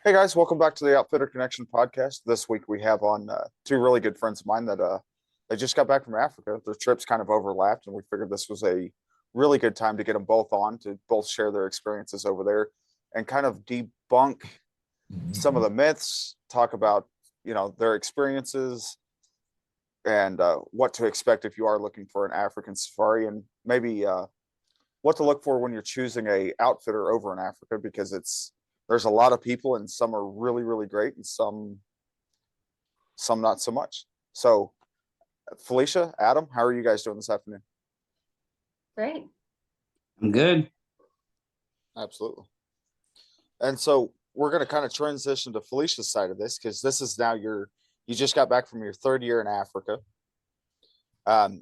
Hey guys, welcome back to the Outfitter Connection podcast. This week we have on two really good friends of mine that they just got back from Africa. Their trips kind of overlapped, and we figured this was a really good time to get them both on to both share their experiences over there and kind of debunk some of the myths, talk about their experiences and what to expect if you are looking for an African safari, and maybe what to look for when you're choosing a outfitter over in Africa because there's a lot of people and some are really, really great and some not so much. So Felicia, Adam, how are you guys doing this afternoon? Great. I'm good. Absolutely. And so we're going to kind of transition to Felicia's side of this because this is now you just got back from your third year in Africa.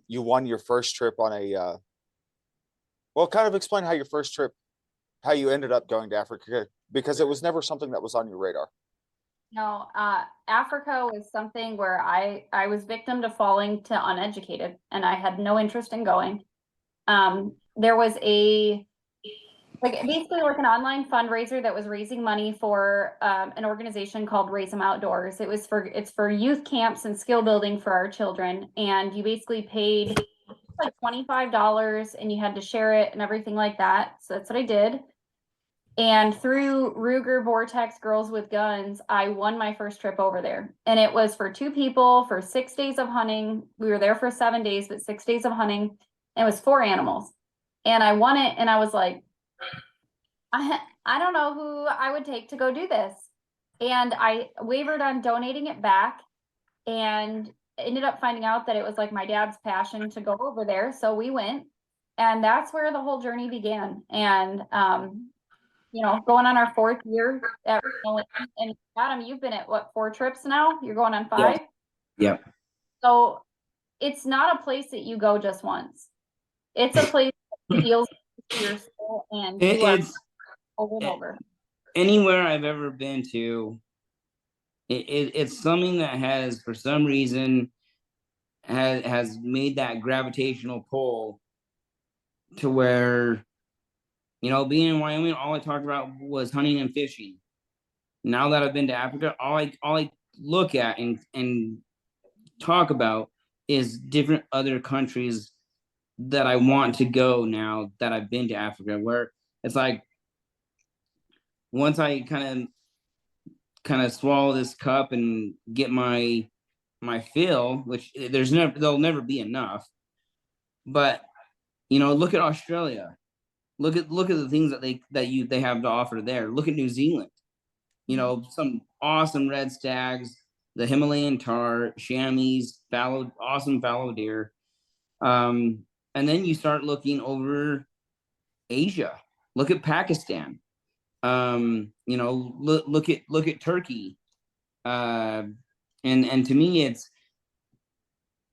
You won your first trip on kind of explain how your first trip, how you ended up going to Africa, because it was never something that was on your radar. No, Africa was something where I was victim to falling to uneducated, and I had no interest in going. There was basically like an online fundraiser that was raising money for an organization called Raise 'em Outdoors. It's for youth camps and skill building for our children, and you basically paid like $25 and you had to share it and everything like that. So that's what I did. And through Ruger Vortex Girls with Guns, I won my first trip over there. And it was for two people for 6 days of hunting. We were there for 7 days, but 6 days of hunting. And it was 4 animals. And I won it. And I was like, I don't know who I would take to go do this. And I wavered on donating it back and ended up finding out that it was like my dad's passion to go over there. So we went. And that's where the whole journey began. And, going on our 4th year at and Adam, you've been at what, 4 trips now? You're going on 5? Yep. So it's not a place that you go just once. It's a place that feels your soul and It's over and over. Anywhere I've ever been to, it's something that has, for some reason, has made that gravitational pull to where, being in Wyoming, all I talked about was hunting and fishing. Now that I've been to Africa, all I look at and talk about is different other countries that I want to go now that I've been to Africa, where it's like once I kind of swallow this cup and get my fill, which there'll never be enough. But look at Australia. Look at the things that they have to offer there. Look at New Zealand. Some awesome red stags, the Himalayan tahr, chamois, awesome fallow deer. And then you start looking over Asia. Look at Pakistan. Look at Turkey. And to me,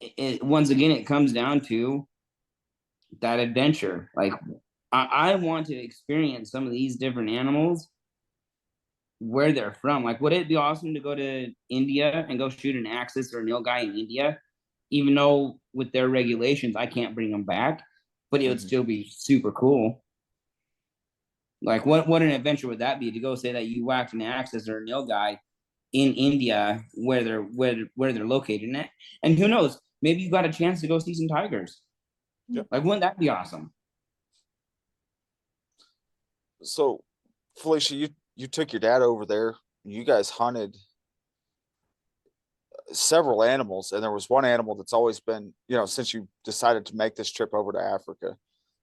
it once again, it comes down to that adventure. Like I want to experience some of these different animals where they're from. Like, would it be awesome to go to India and go shoot an axis or a nilgai in India, even though with their regulations I can't bring them back, but it would still be super cool. Like, what an adventure would that be to go say that you whacked an axis or a nilgai in India where they're located in, and who knows, maybe you got a chance to go see some tigers. Yep. Like, wouldn't that be awesome? So Felicia, you took your dad over there. You guys hunted several animals, and there was one animal that's always been, since you decided to make this trip over to Africa,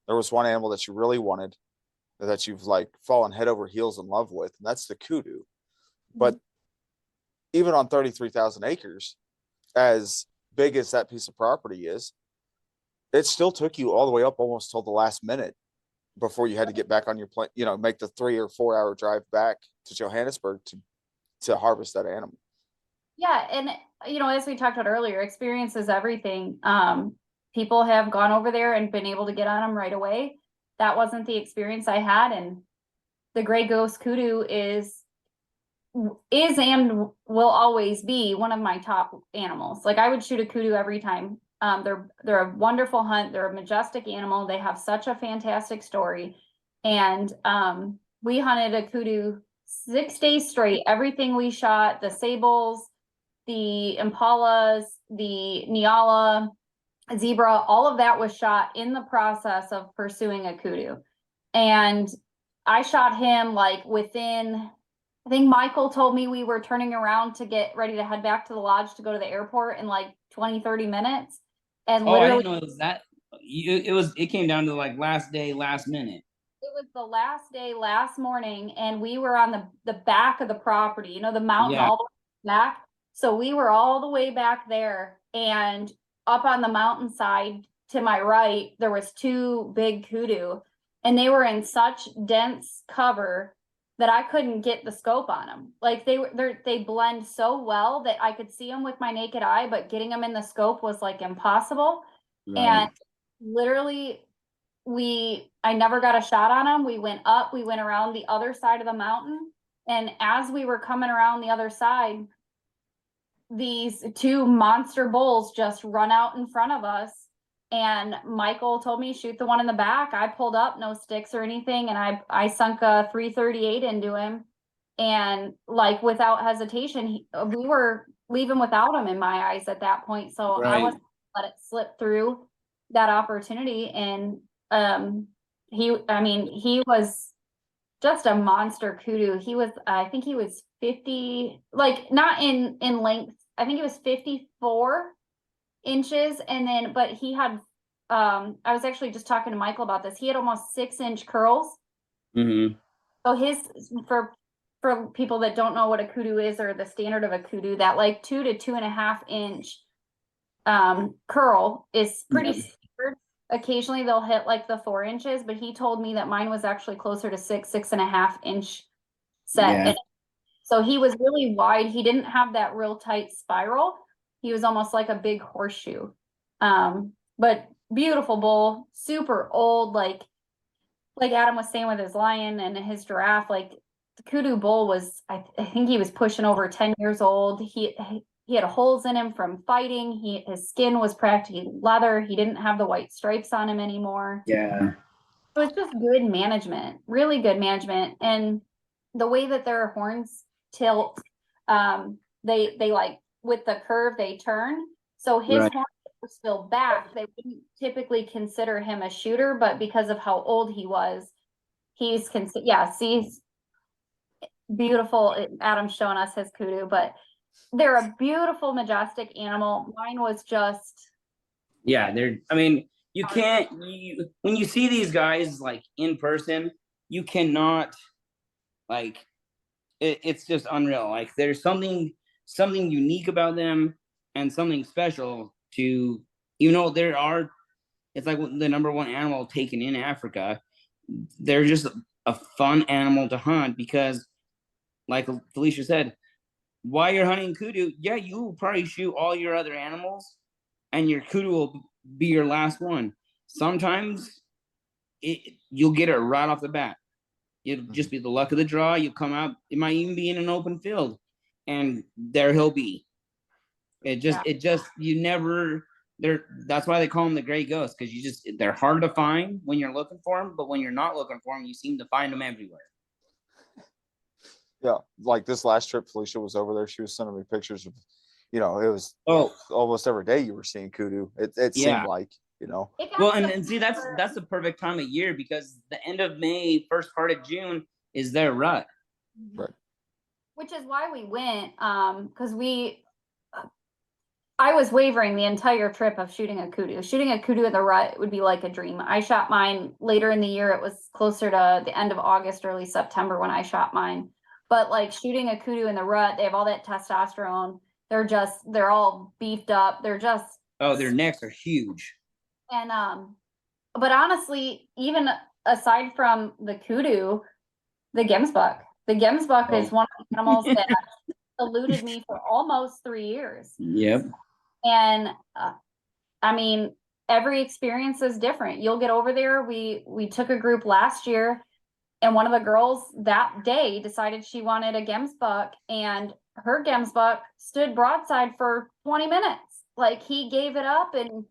there was one animal that you really wanted, that you've like fallen head over heels in love with, and that's the kudu. But even on 33,000 acres, as big as that piece of property is, it still took you all the way up almost till the last minute before you had to get back on your plane, make the 3 or 4 hour drive back to Johannesburg to harvest that animal. Yeah. And, as we talked about earlier, experience is everything. People have gone over there and been able to get on them right away. That wasn't the experience I had. And the gray ghost kudu is and will always be one of my top animals. Like, I would shoot a kudu every time. They're a wonderful hunt. They're a majestic animal. They have such a fantastic story. And we hunted a kudu 6 days straight, everything we shot, the sables, the impalas, the Nyala, zebra, all of that was shot in the process of pursuing a kudu. And I shot him like within, I think Michael told me we were turning around to get ready to head back to the lodge to go to the airport in like 20, 30 minutes. And Oh, I literally didn't know it was that. It came down to like last day, last minute. it was the last day, last morning, and we were on the back of the property, you know, the mountain Yeah. all the way back. So we were all the way back there, and up on the mountainside to my right, there was 2 big kudu, and they were in such dense cover that I couldn't get the scope on them. Like they blend so well that I could see them with my naked eye, but getting them in the scope was like impossible. Right. And literally I never got a shot on them. We went up, we went around the other side of the mountain. And as we were coming around the other side, these 2 monster bulls just run out in front of us. And Michael told me, shoot the one in the back. I pulled up, no sticks or anything. And I sunk a 338 into him. And like without hesitation, we were leaving without him in my eyes at that point. So I Right. wasn't let it slip through that opportunity. And he was just a monster kudu. I think he was 50, like not in length. I think it was 54 inches. And then, but he had, I was actually just talking to Michael about this. He had almost 6-inch curls. Mm-hmm. So for people that don't know what a kudu is or the standard of a kudu, that like 2 to 2.5 inch curl is pretty standard. Occasionally they'll hit like the 4 inches, but he told me that mine was actually closer to 6.5 inch set. Yeah. And so he was really wide. He didn't have that real tight spiral. He was almost like a big horseshoe. But beautiful bull, super old, like Adam was saying with his lion and his giraffe, like the kudu bull was, I think he was pushing over 10 years old. He had holes in him from fighting. His skin was practically leather. He didn't have the white stripes on him anymore. Yeah. So it's just good management, really good management. And the way that their horns tilt, they like with the curve, they turn. So his Right. horns were still back. They wouldn't typically consider him a shooter, but because of how old he was, he's beautiful. Adam's showing us his kudu, but they're a beautiful, majestic animal. Mine was just. Yeah, you can't, when you see these guys like in person, you cannot, like, it's just unreal. Like there's something unique about them and something special to, it's like the number 1 animal taken in Africa. They're just a fun animal to hunt because, like Felicia said, while you're hunting kudu, yeah, you will probably shoot all your other animals and your kudu will be your last one. Sometimes you'll get it right off the bat. It'll just be the luck of the draw. You'll come out, it might even be in an open field, and there he'll be. You never, that's why they call them the gray ghosts, because they're hard to find when you're looking for them, but when you're not looking for them, you seem to find them everywhere. Yeah, like this last trip, Felicia was over there. She was sending me pictures of, it was almost every day you were seeing kudu. It seemed like, Well, and see, that's the perfect time of year, because the end of May, first part of June is their rut. Right. Which is why we went, because I was wavering the entire trip of shooting a kudu. Shooting a kudu in the rut would be like a dream. I shot mine later in the year. It was closer to the end of August, early September when I shot mine. But like shooting a kudu in the rut, they have all that testosterone. They're all beefed up. They're just. Oh, their necks are huge. And, but honestly, even aside from the kudu, the gemsbuck is one of the animals that eluded me for almost 3 years. Yep. And every experience is different. You'll get over there. We took a group last year, and one of the girls that day decided she wanted a gemsbuck, and her gemsbuck stood broadside for 20 minutes. Like he gave it up. And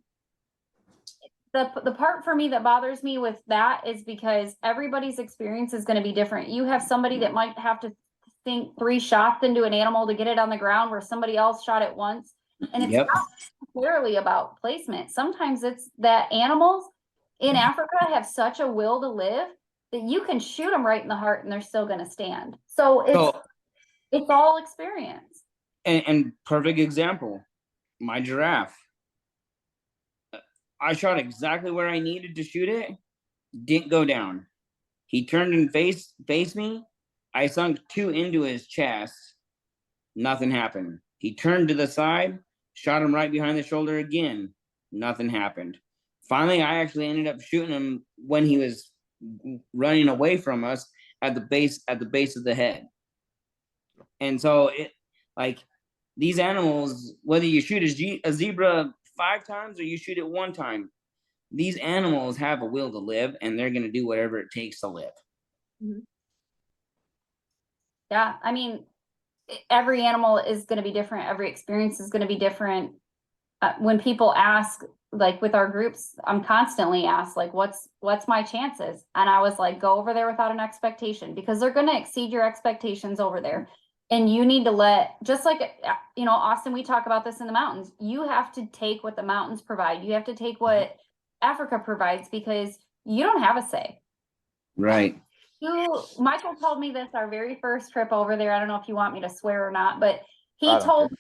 the part for me that bothers me with that is because everybody's experience is going to be different. You have somebody that might have to think 3 shots into an animal to get it on the ground where somebody else shot it once. And it's Yep. not necessarily about placement. Sometimes it's that animals in Africa have such a will to live that you can shoot them right in the heart and they're still going to stand. So it's all experience. And perfect example, my giraffe. I shot exactly where I needed to shoot it, didn't go down. He turned and faced me. I sunk 2 into his chest. Nothing happened. He turned to the side, shot him right behind the shoulder again. Nothing happened. Finally, I actually ended up shooting him when he was running away from us at the base of the head. And so these animals, whether you shoot a zebra 5 times or you shoot it 1 time, these animals have a will to live, and they're going to do whatever it takes to live. Mm-hmm. Yeah, I mean, every animal is going to be different. Every experience is going to be different. When people ask, like with our groups, I'm constantly asked, like, what's my chances? And I was like, go over there without an expectation, because they're going to exceed your expectations over there. And you need to just like, Austin, we talk about this in the mountains. You have to take what the mountains provide. You have to take what Africa provides, because you don't have a say. Right. Michael told me this our very first trip over there. I don't know if you want me to swear or not, but he told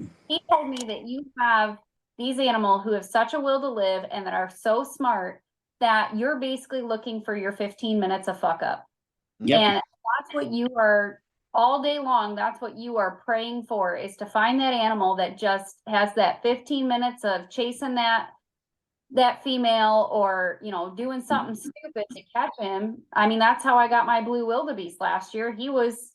me that you have these animals who have such a will to live and that are so smart that you're basically looking for your 15 minutes of fuck up. Yep. And that's what you are all day long. That's what you are praying for, is to find that animal that just has that 15 minutes of chasing that female, or doing something stupid to catch him. I mean, that's how I got my blue wildebeest last year. He was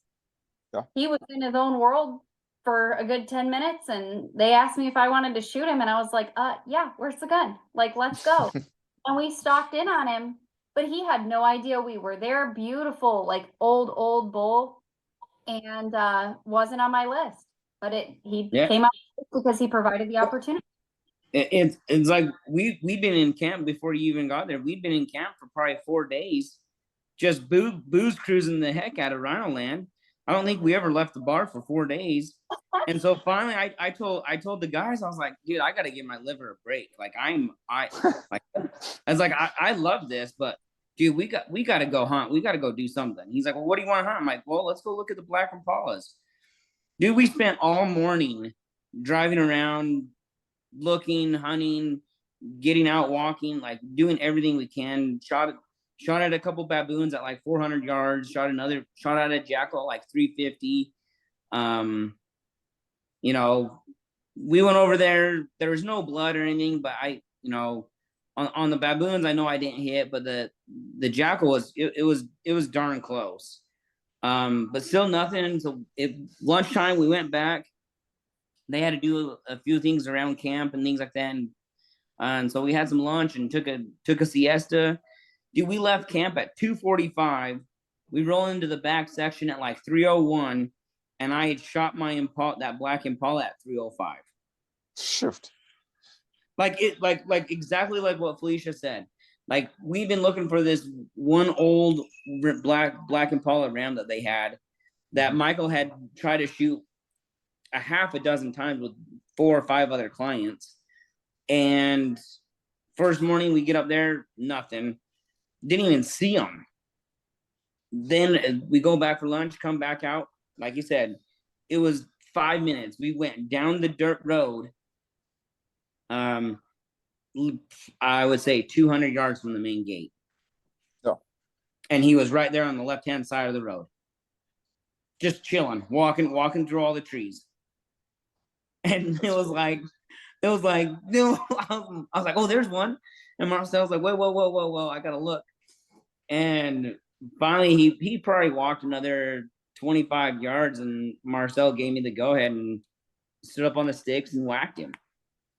in his own world for a good 10 minutes, and they asked me if I wanted to shoot him, and I was like, yeah, where's the gun? Like, let's go. And we stalked in on him, but he had no idea we were there. Beautiful, like old bull, and wasn't on my list, but he came out because he provided the opportunity. It's like we've been in camp before you even got there. We've been in camp for probably 4 days, just booze cruising the heck out of Rhino Land. I don't think we ever left the bar for 4 days. And so finally I told the guys, I was like, dude, I gotta give my liver a break. Like I was like, I love this, but dude, we gotta go hunt. We gotta go do something. He's like, well, what do you want to hunt? I'm like, well, let's go look at the black impalas. Dude, we spent all morning driving around, looking, hunting, getting out, walking, like doing everything we can. Shot at a couple baboons at like 400 yards. Shot at a jackal at like 350. We went over there. There was no blood or anything, but on the baboons, I know I didn't hit, but the jackal was darn close. But still nothing. So lunchtime we went back. They had to do a few things around camp and things like that. And so we had some lunch and took a siesta. Dude, we left camp at 2:45. We roll into the back section at like 3:01. And I had shot that black impala at 3:05. Shift. Like exactly like what Felicia said. Like, we've been looking for this one old black impala ram that they had, that Michael had tried to shoot a half a dozen times with 4 or 5 other clients. And first morning we get up there, nothing. Didn't even see them. Then we go back for lunch, come back out. Like you said, it was 5 minutes. We went down the dirt road. I would say 200 yards from the main gate. Oh. And he was right there on the left-hand side of the road. Just chilling, walking through all the trees. And it was like, no, I was like, oh, there's one. And Marcel was like, whoa, I gotta look. And finally, he probably walked another 25 yards, and Marcel gave me the go ahead and stood up on the sticks and whacked him.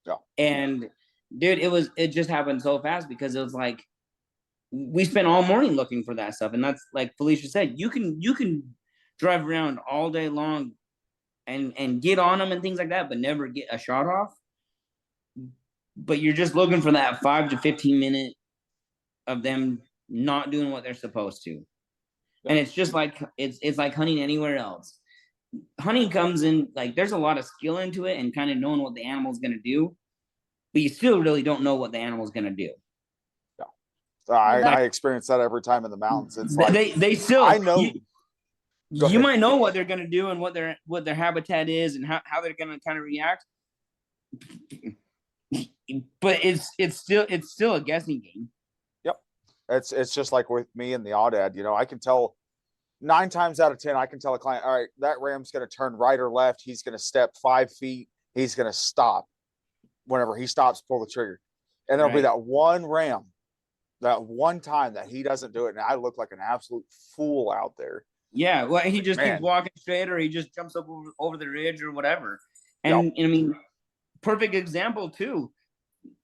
Yeah. And dude, it just happened so fast, because it was like, we spent all morning looking for that stuff. And that's like Felicia said, you can drive around all day long and get on them and things like that, but never get a shot off. But you're just looking for that 5 to 15 minute of them not doing what they're supposed to. And it's just like it's like hunting anywhere else. Hunting comes in, like, there's a lot of skill into it and kind of knowing what the animal's going to do, but you still really don't know what the animal's going to do. Yeah. I experience that every time in the mountains. It's like they still, I know. You might know what they're going to do and what their habitat is and how they're going to kind of react, but it's still a guessing game. Yep. It's just like with me and the aoudad, you know, I can tell 9 times out of 10, I can tell a client, all right, that ram's going to turn right or left. He's going to step 5 feet. He's going to stop. Whenever he stops, pull the trigger. And there'll be that one ram, that one time that he doesn't do it. And I look like an absolute fool out there. Yeah. Well, he just keeps walking straight, or he just jumps up over the ridge or whatever. And I mean, perfect example too.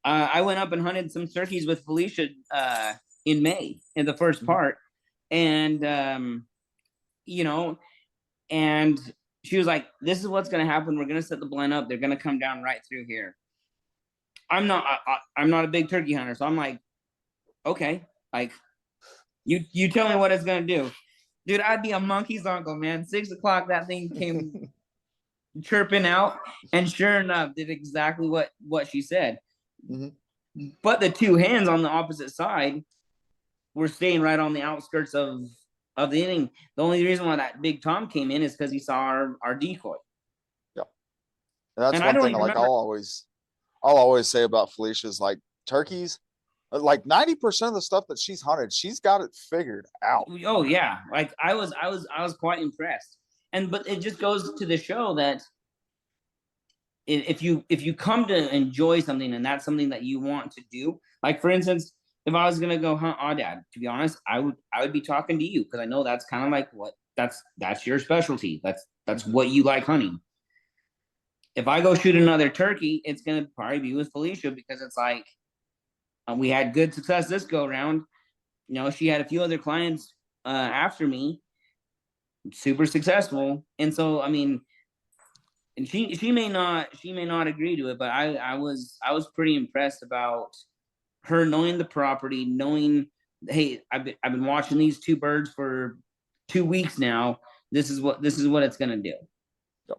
I went up and hunted some turkeys with Felicia in May in the first part. And, you know, and she was like, this is what's going to happen. We're going to set the blind up. They're going to come down right through here. I'm not a big turkey hunter. So I'm like, okay, like you tell me what it's going to do. Dude, I'd be a monkey's uncle, man. 6 o'clock, that thing came chirping out, and sure enough, did exactly what she said. Mm-hmm. But the 2 hens on the opposite side were staying right on the outskirts of the inning. The only reason why that big Tom came in is because he saw our decoy. Yep. And that's one thing like I'll always say about Felicia is, like, turkeys, like 90% of the stuff that she's hunted, she's got it figured out. Oh yeah. Like I was quite impressed. But it just goes to the show that if you come to enjoy something and that's something that you want to do, like for instance, if I was gonna go hunt aoudad, to be honest, I would be talking to you, because I know that's kind of like that's your specialty. That's what you like hunting. If I go shoot another turkey, it's gonna probably be with Felicia, because it's like we had good success this go around. You know, she had a few other clients after me, super successful, and so I mean, and she may not agree to it, but I was pretty impressed about her knowing the property, knowing, hey, I've been watching these 2 birds for 2 weeks now. This is what it's gonna do. Yep.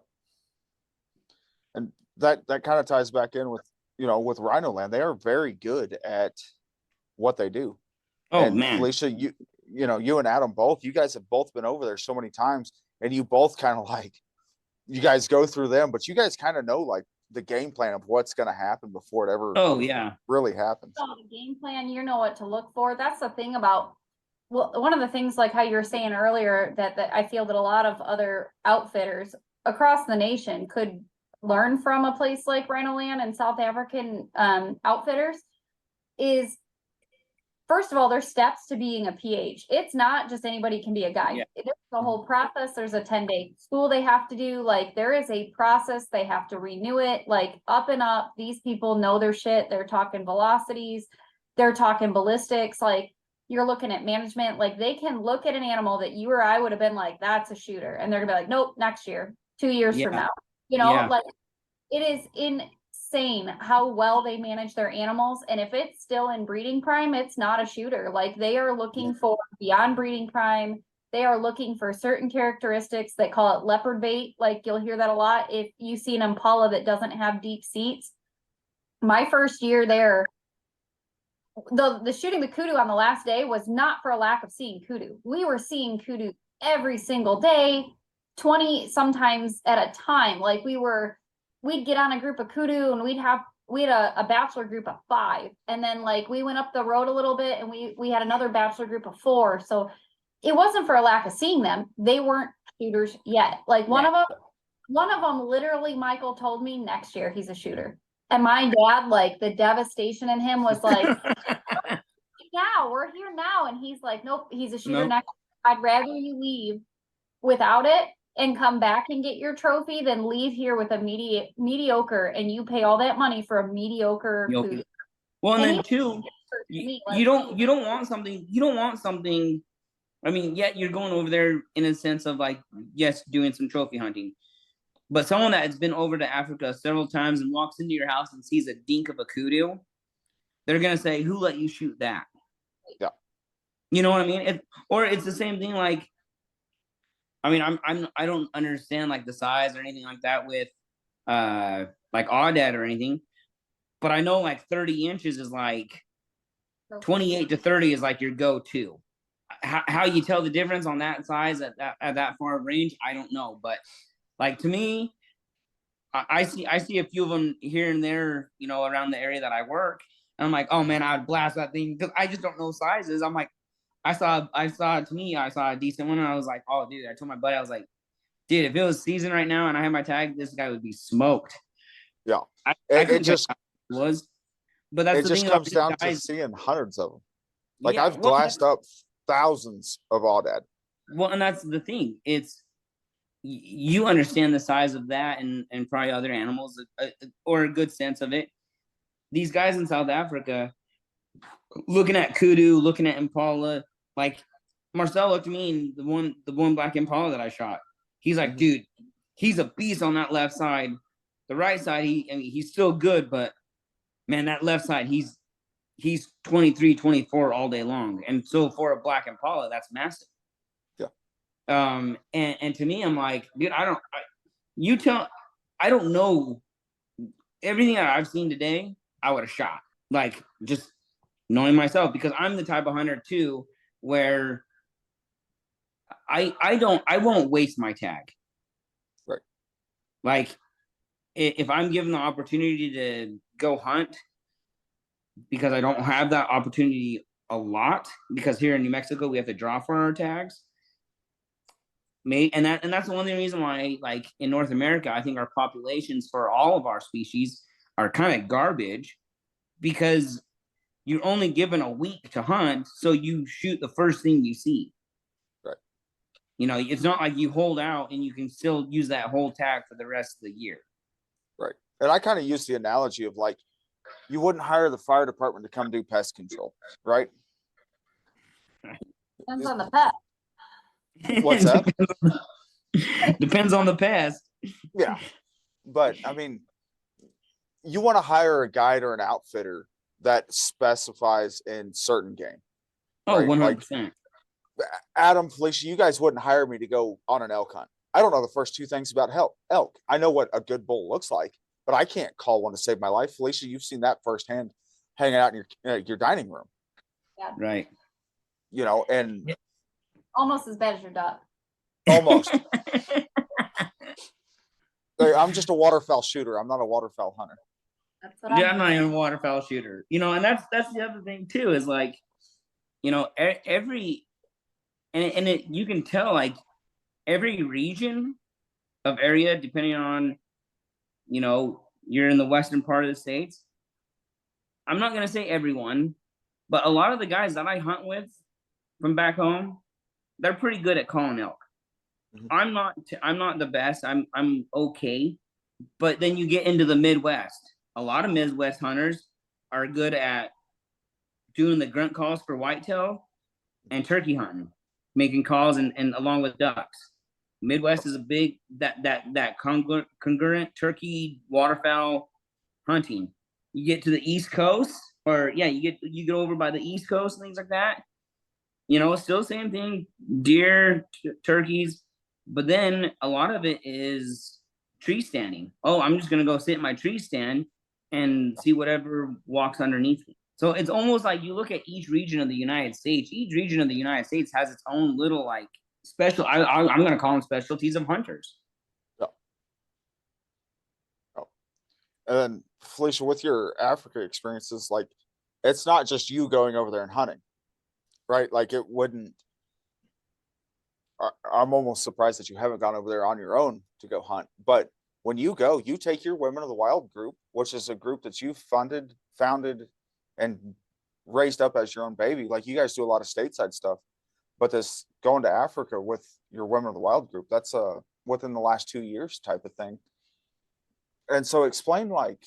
And that kind of ties back in with, you know, with Rhino Land. They are very good at what they do. Oh, and man. Felicia, you know, you and Adam both, you guys have both been over there so many times, and you both kind of like, you guys go through them, but you guys kind of know like the game plan of what's going to happen before it ever really happens. So the game plan, you know what to look for. That's the thing about, well, one of the things, like how you were saying earlier, that I feel that a lot of other outfitters across the nation could learn from a place like Rhino Land and South African outfitters is, first of all, there's steps to being a PH. It's not just anybody can be a guide. There's a whole process. There's a 10-day school they have to do. Like, there is a process. They have to renew it, like up and up. These people know their shit. They're talking velocities. They're talking ballistics. Like, you're looking at management. Like, they can look at an animal that you or I would have been like, that's a shooter. And they're gonna be like, nope, next year, 2 years from now. You know, like, it is insane how well they manage their animals. And if it's still in breeding prime, it's not a shooter. Like, they are looking for beyond breeding prime. They are looking for certain characteristics. They call it leopard bait. Like, you'll hear that a lot. If you see an impala that doesn't have deep seats, my first year there, the shooting the kudu on the last day was not for a lack of seeing kudu. We were seeing kudu every single day, 20 sometimes at a time. Like, we'd get on a group of kudu and we had a bachelor group of 5. And then like we went up the road a little bit and we had another bachelor group of 4. So it wasn't for a lack of seeing them. They weren't shooters yet. Like one of them literally, Michael told me next year he's a shooter. And my dad, like the devastation in him was like, yeah, we're here now. And he's like, nope, he's a shooter next year. I'd rather you leave without it and come back and get your trophy than leave here with a mediocre, and you pay all that money for a mediocre food. Well, and then too, you don't want something. I mean, yeah, you're going over there in a sense of like, yes, doing some trophy hunting, but someone that has been over to Africa several times and walks into your house and sees a dink of a kudu, they're gonna say, "Who let you shoot that?" Yeah. You know what I mean? Or it's the same thing. Like, I mean, I don't understand like the size or anything like that with like Audad or anything, but I know like 30 inches is like 28 to 30 is like your go-to. How you tell the difference on that size at that far of range, I don't know. But like to me, I see a few of them here and there, you know, around the area that I work, and I'm like, oh man, I would blast that thing because I just don't know sizes. I'm like, I saw to me, I saw a decent one, and I was like, oh dude, I told my buddy, I was like, dude, if it was season right now and I had my tag, this guy would be smoked. Yeah. I It couldn't tell just you how it was, but that's it the just thing about comes these down to guys. seeing hundreds of them. Like Yeah, I've glassed up thousands of Audad. well, and that's the thing. It's you understand the size of that and probably other animals or a good sense of it. These guys in South Africa, looking at kudu, looking at impala, like Marcel looked at me and the one black impala that I shot. He's like, dude, he's a beast on that left side. The right side, I mean, he's still good, but man, that left side, he's 23, 24 all day long. And so for a black impala, that's massive. Yeah. And to me, I'm like, dude, I don't know everything that I've seen today, I would have shot. Like just knowing myself, because I'm the type of hunter too, where I won't waste my tag. Right. Like if I'm given the opportunity to go hunt, because I don't have that opportunity a lot, because here in New Mexico we have to draw for our tags. And that's the only reason why, like in North America, I think our populations for all of our species are kind of garbage, because you're only given a week to hunt, so you shoot the first thing you see. Right. You know, it's not like you hold out and you can still use that whole tag for the rest of the year. Right. And I kind of use the analogy of like, you wouldn't hire the fire department to come do pest control, right? Depends on the pet. What's that? Depends on the pest. Yeah. But I mean, you want to hire a guide or an outfitter that specifies in certain game. Oh, Right? 100%. Like Adam, Felicia, you guys wouldn't hire me to go on an elk hunt. I don't know the first two things about elk. I know what a good bull looks like, but I can't call one to save my life. Felicia, you've seen that firsthand hanging out in your dining room. Yeah. Right. You know, and Almost as bad as your duck. almost. I'm just a waterfowl shooter. I'm not a waterfowl hunter. That's what Yeah, I'm not even a waterfowl shooter. You know, and that's the other thing too, is like, you know, every you can tell like every region of area, depending on, you know, you're in the western part of the states. I'm not gonna say everyone, but a lot of the guys that I hunt with from back home, they're pretty good at calling elk. I'm not the best. I'm okay, but then you get into the Midwest. A lot of Midwest hunters are good at doing the grunt calls for whitetail and turkey hunting, making calls and along with ducks. Midwest is a big that congruent turkey waterfowl hunting. You get to the East Coast, or yeah, you get over by the East Coast and things like that. You know, still same thing, deer, turkeys, but then a lot of it is tree standing. Oh, I'm just gonna go sit in my tree stand and see whatever walks underneath me. So it's almost like you look at each region of the United States. Each region of the United States has its own little like special. I'm gonna call them specialties of hunters. Yeah. Oh. And then Felicia, with your Africa experiences, like it's not just you going over there and hunting, right? Like it wouldn't. I'm almost surprised that you haven't gone over there on your own to go hunt. But when you go, you take your Women of the Wild group, which is a group that you founded, and raised up as your own baby. Like you guys do a lot of stateside stuff, but this going to Africa with your Women of the Wild group, that's within the last 2 years type of thing. And so explain like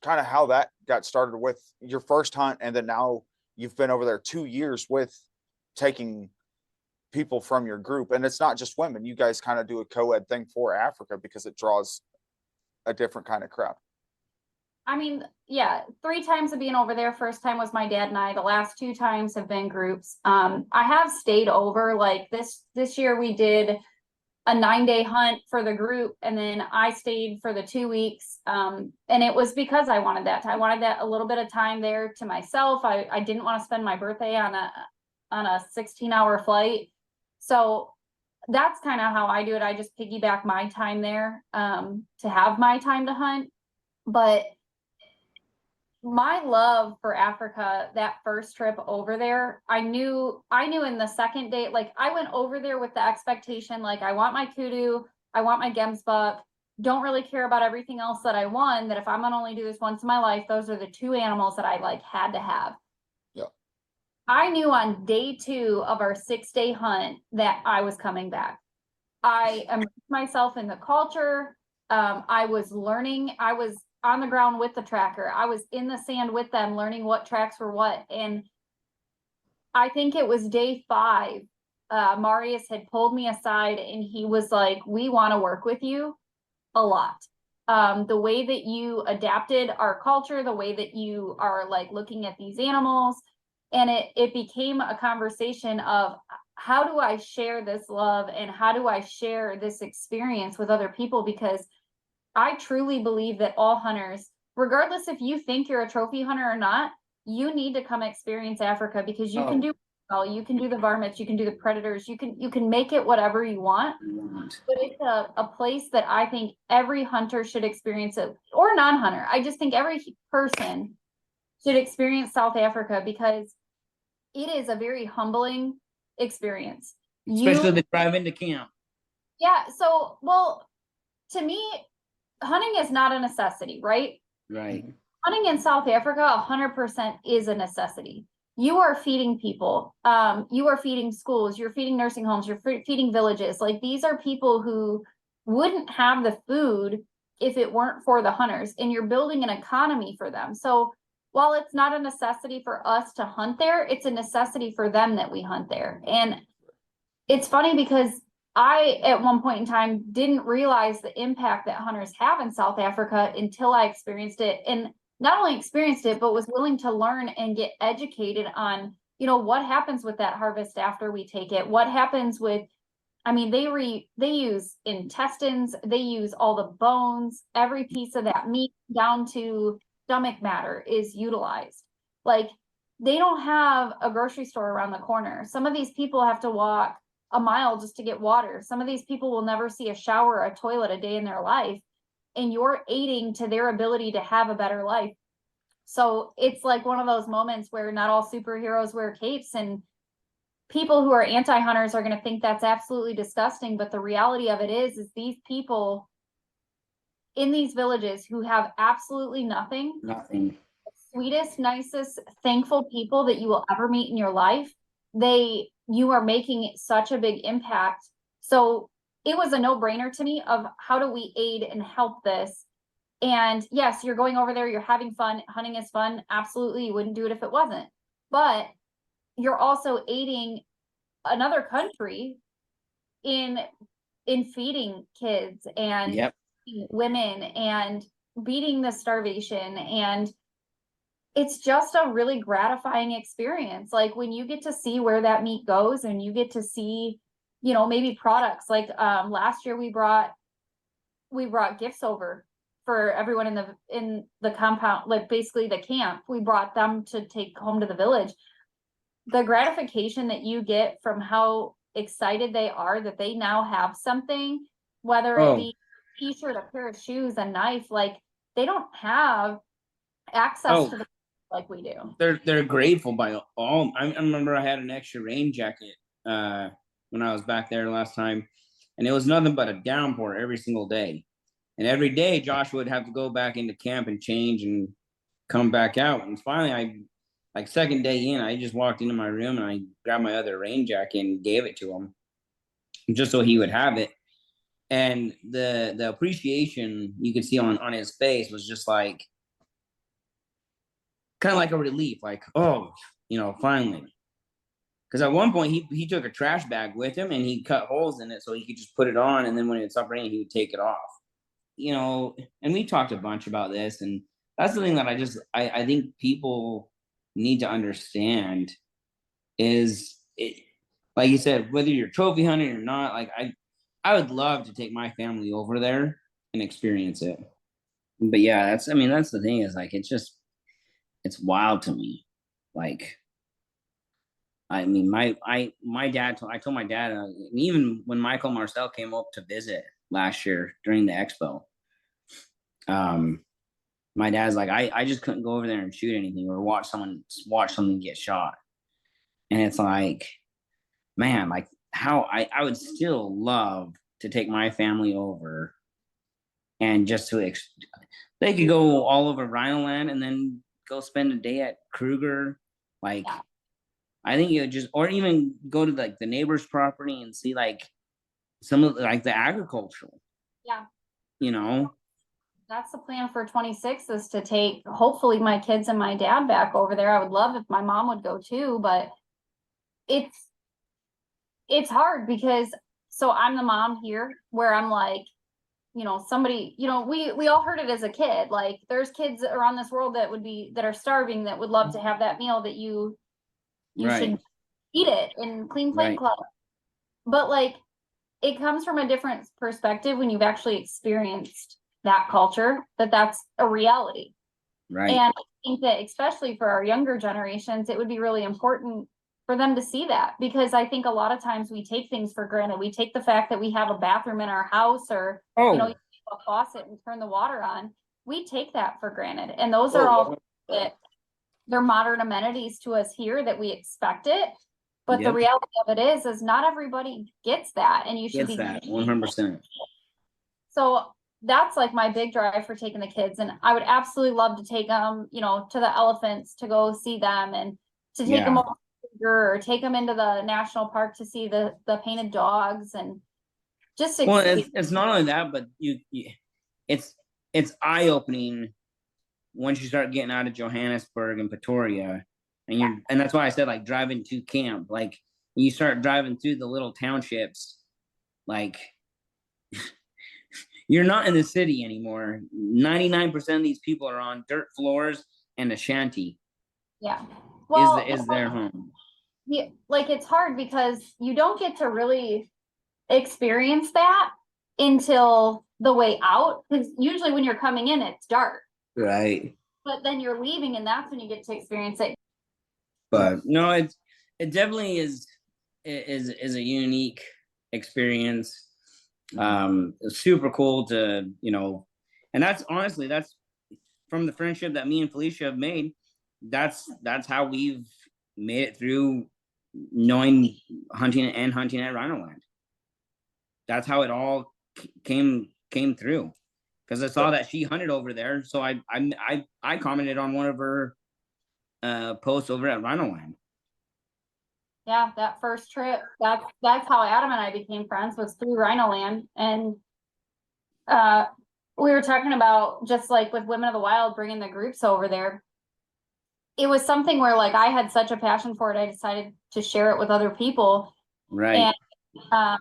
kind of how that got started with your first hunt, and then now you've been over there 2 years with taking people from your group. And it's not just women, you guys kind of do a co-ed thing for Africa because it draws a different kind of crowd. I mean, yeah, 3 times of being over there. First time was my dad and I. The last 2 times have been groups. I have stayed over, like this year we did a 9-day hunt for the group, and then I stayed for the 2 weeks. And it was because I wanted that. I wanted that a little bit of time there to myself. I didn't want to spend my birthday on a 16-hour flight. So that's kind of how I do it. I just piggyback my time there to have my time to hunt. But my love for Africa, that first trip over there, I knew in the second day, like I went over there with the expectation, like I want my kudu, I want my gemsbuck, don't really care about everything else that I won, that if I'm gonna only do this once in my life, those are the 2 animals that I like had to have. Yeah. I knew on day 2 of our 6-day hunt that I was coming back. I immersed myself in the culture. I was learning. I was on the ground with the tracker. I was in the sand with them, learning what tracks were what. And I think it was day 5. Marius had pulled me aside and he was like, "We want to work with you a lot. The way that you adapted our culture, the way that you are like looking at these animals." And it became a conversation of, how do I share this love and how do I share this experience with other people? Because I truly believe that all hunters, regardless if you think you're a trophy hunter or not, you need to come experience Africa, because you can do you can do the varmints, you can do the predators, you can make it whatever you want. But it's a place that I think every hunter should experience it, or non-hunter. I just think every person should experience South Africa, because it is a very humbling experience. Especially the drive into camp. Yeah. So, well, to me, hunting is not a necessity, right? Right. Hunting in South Africa 100% is a necessity. You are feeding people. You are feeding schools. You're feeding nursing homes. You're feeding villages. Like, these are people who wouldn't have the food if it weren't for the hunters, and you're building an economy for them. So while it's not a necessity for us to hunt there, it's a necessity for them that we hunt there. And it's funny because I, at one point in time, didn't realize the impact that hunters have in South Africa until I experienced it. And not only experienced it, but was willing to learn and get educated on, what happens with that harvest after we take it. What happens with, I mean, they use intestines, they use all the bones, every piece of that meat down to stomach matter is utilized. Like, they don't have a grocery store around the corner. Some of these people have to walk a mile just to get water. Some of these people will never see a shower or a toilet a day in their life, and you're aiding to their ability to have a better life. So it's like one of those moments where not all superheroes wear capes, and people who are anti-hunters are going to think that's absolutely disgusting. But the reality of it is these people in these villages who have absolutely nothing, sweetest, nicest, thankful people that you will ever meet in your life, you are making such a big impact. So it was a no-brainer to me of, how do we aid and help this? And yes, you're going over there, you're having fun, hunting is fun, absolutely, you wouldn't do it if it wasn't. But you're also aiding another country in feeding kids and women and beating the starvation. And it's just a really gratifying experience. Like, when you get to see where that meat goes, and you get to see, maybe products like, last year we brought gifts over for everyone in the compound, like basically the camp. We brought them to take home to the village. The gratification that you get from how excited they are that they now have something, whether it be a t-shirt, a pair of shoes, a knife, like, they don't have access to the like we do. They're grateful by all. I remember I had an extra rain jacket when I was back there last time, and it was nothing but a downpour every single day. And every day Josh would have to go back into camp and change and come back out. And finally, like second day in, I just walked into my room and I grabbed my other rain jacket and gave it to him, just so he would have it. And the appreciation you could see on his face was just like, kind of like a relief, like, oh, finally. Because at one point he took a trash bag with him and he cut holes in it so he could just put it on, and then when it stopped raining, he would take it off. And we talked a bunch about this, and that's the thing that I think people need to understand is it, like you said, whether you're trophy hunting or not, like I would love to take my family over there and experience it. But yeah, that's the thing is like it's wild to me. Like my dad I told my dad even when Michael Marcel came up to visit last year during the expo, my dad's like I just couldn't go over there and shoot anything or watch something get shot. And it's like, man, like how I would still love to take my family over and just they could go all over Rhino Land and then go spend a day at Kruger. Like, Yeah. I think you would just, or even go to like the neighbor's property and see like some of like the agricultural. Yeah. You know? That's the plan for 26 is to take hopefully my kids and my dad back over there. I would love if my mom would go too, but it's hard because so I'm the mom here where I'm like, somebody, we all heard it as a kid. Like there's kids around this world that are starving that would love to have that meal that you Right. should eat it in Clean Plate Right. Club. But like it comes from a different perspective when you've actually experienced that culture, that's a reality. Right. And I think that especially for our younger generations, it would be really important for them to see that, because I think a lot of times we take things for granted. We take the fact that we have a bathroom in our house or, you take a faucet and turn the water on. We take that for granted. And those are all they're modern amenities to us here that we expect it. But the reality of it is not everybody gets that. And you should Gets that 100%. So that's like my big drive for taking the kids. And I would absolutely love to take them, to the elephants to go see them and to take them over or take them into the national park to see the painted dogs and just well, it's not only that, but it's eye-opening once you start getting out of Johannesburg and Pretoria, and and that's why I said like driving to camp, like you start driving through the little townships, like you're not in the city anymore. 99% of these people are on dirt floors and a shanty. Yeah. Well, is their home. Yeah, like it's hard because you don't get to really experience that until the way out, because usually when you're coming in it's dark, right? But then you're leaving and that's when you get to experience it. But no, it definitely is a unique experience. It's super cool to and that's honestly that's from the friendship that me and Felicia have made. That's how we've made it through knowing hunting at Rhino Land. That's how it all came through, because I saw that she hunted over there, so I commented on one of her posts over at Rhino Land. Yeah, that first trip, that's how Adam and I became friends, was through Rhino Land. And we were talking about just like with Women of the Wild bringing the groups over there. It was something where like I had such a passion for it, I decided to share it with other people. Right. And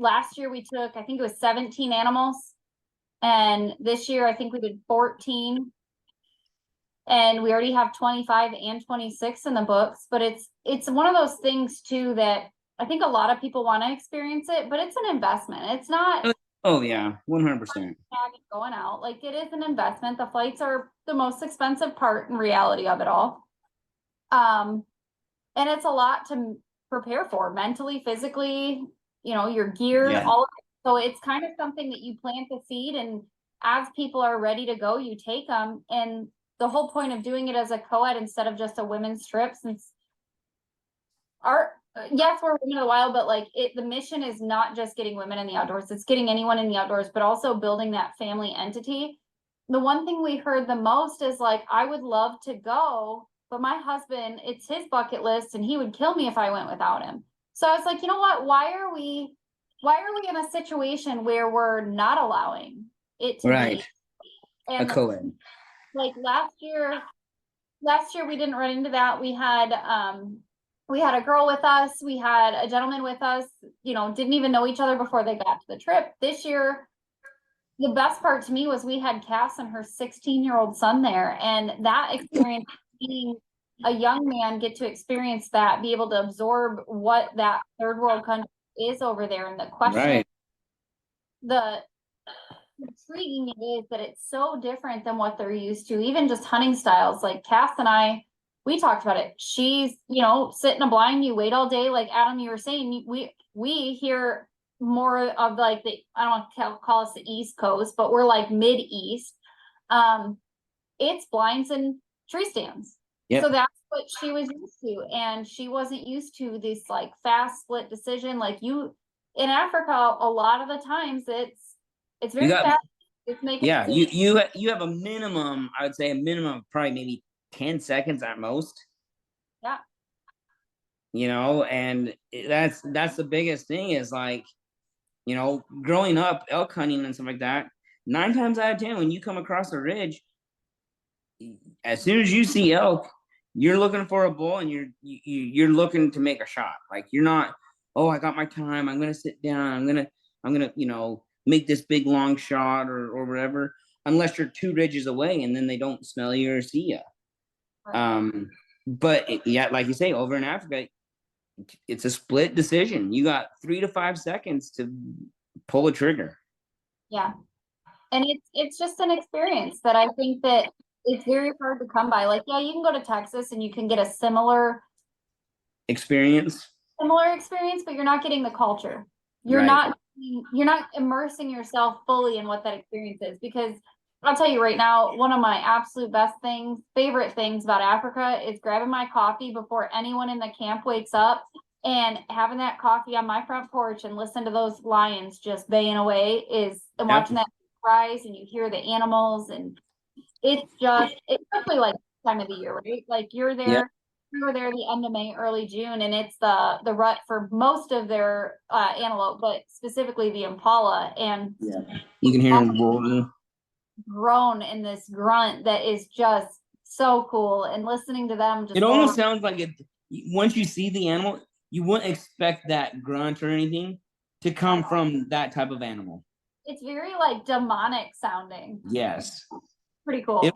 last year we took, I think it was 17 animals. And this year I think we did 14. And we already have 25 and 26 in the books. But it's one of those things too that I think a lot of people want to experience it, but it's an investment. It's not. Oh yeah, 100%. Going out, like it is an investment. The flights are the most expensive part in reality of it all. And it's a lot to prepare for mentally, physically, your gear, all of it. So it's kind of something that you plant the seed, and as people are ready to go, you take them. And the whole point of doing it as a co-ed instead of just a women's trip, since yes, we're Women of the Wild, but like the mission is not just getting women in the outdoors, it's getting anyone in the outdoors, but also building that family entity. The one thing we heard the most is like, I would love to go, but my husband, it's his bucket list and he would kill me if I went without him. So I was like, you know what, why are we in a situation where we're not allowing it to be? And a co-ed. Like last year we didn't run into that. We had a girl with us. We had a gentleman with us, didn't even know each other before they got to the trip. This year, the best part to me was we had Cass and her 16-year-old son there, and that experience, being a young man, get to experience that, be able to absorb what that third world country is over there, and the question, Right. the intriguing it is that it's so different than what they're used to, even just hunting styles. Like Cass and I, we talked about it. She's, sit in a blind, you wait all day. Like Adam, you were saying, we hear more of like I don't want to call us the East Coast, but we're like mid-East. It's blinds and tree stands. Yep. So that's what she was used to. And she wasn't used to this like fast split decision. Like in Africa, a lot of the times it's very fast. It's making you have a minimum, I would say a minimum of probably maybe 10 seconds at most. Yeah. And that's the biggest thing is like, growing up elk hunting and stuff like that, 9 times out of 10, when you come across a ridge, as soon as you see elk, you're looking for a bull and you're looking to make a shot. Like you're not, oh, I got my time, I'm gonna sit down, I'm gonna make this big long shot or whatever, unless you're 2 ridges away and then they don't smell you or see you. Right. But like you say, over in Africa, it's a split decision. You got 3 to 5 seconds to pull a trigger. Yeah. And it's just an experience that I think that it's very hard to come by. Like, yeah, you can go to Texas and you can get a similar experience, but you're not getting the culture. You're not immersing yourself fully in what that experience is. Because I'll tell you right now, one of my absolute favorite things about Africa is grabbing my coffee before anyone in the camp wakes up and having that coffee on my front porch and listen to those lions just baying away and watching that rise, and you hear the animals, and it's especially like time of the year, right? Like we were there the end of May, early June, and it's the rut for most of their antelope, but specifically the impala, and you can hear them groan in this grunt that is just so cool, and listening to them it almost sounds like it. Once you see the animal, you wouldn't expect that grunt or anything to come from that type of animal. It's very like demonic sounding. Yes. Pretty cool.